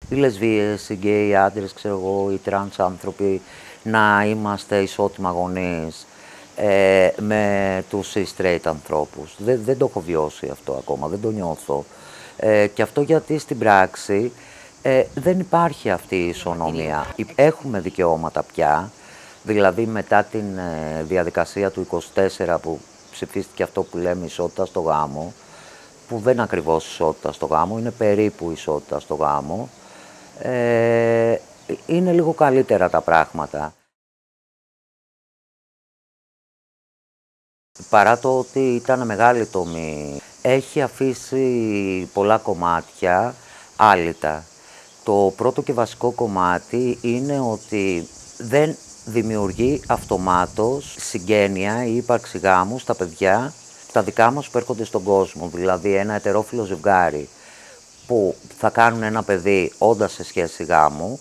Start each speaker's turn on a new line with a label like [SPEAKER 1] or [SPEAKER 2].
[SPEAKER 1] οι λεσβείες, οι γκέι, οι άντρες, ξέρω εγώ, οι τρανς άνθρωποι, να είμαστε ισότιμα γονείς με τους straight ανθρώπους. Δεν το έχω βιώσει αυτό ακόμα, δεν το νιώθω. Και αυτό γιατί στην πράξη δεν υπάρχει αυτή η ισονομία. Έχουμε δικαιώματα πια, δηλαδή μετά την διαδικασία του 24 που ψηφίστηκε αυτό που λέμε ισότητα στο γάμο, που δεν είναι ακριβώς ισότητα στο γάμο, είναι περίπου ισότητα στο γάμο, είναι λίγο καλύτερα τα πράγματα. Παρά το ότι ήταν μεγάλη τομή, έχει αφήσει πολλά κομμάτια άλυτα. Το πρώτο και βασικό κομμάτι είναι ότι δεν δημιουργεί αυτομάτως συγγένεια ή ύπαρξη γάμου στα παιδιά, τα δικά μας που έρχονται στον κόσμο. Δηλαδή ένα ετερόφιλο ζευγάρι που θα κάνουν ένα παιδί όντας σε σχέση γάμου,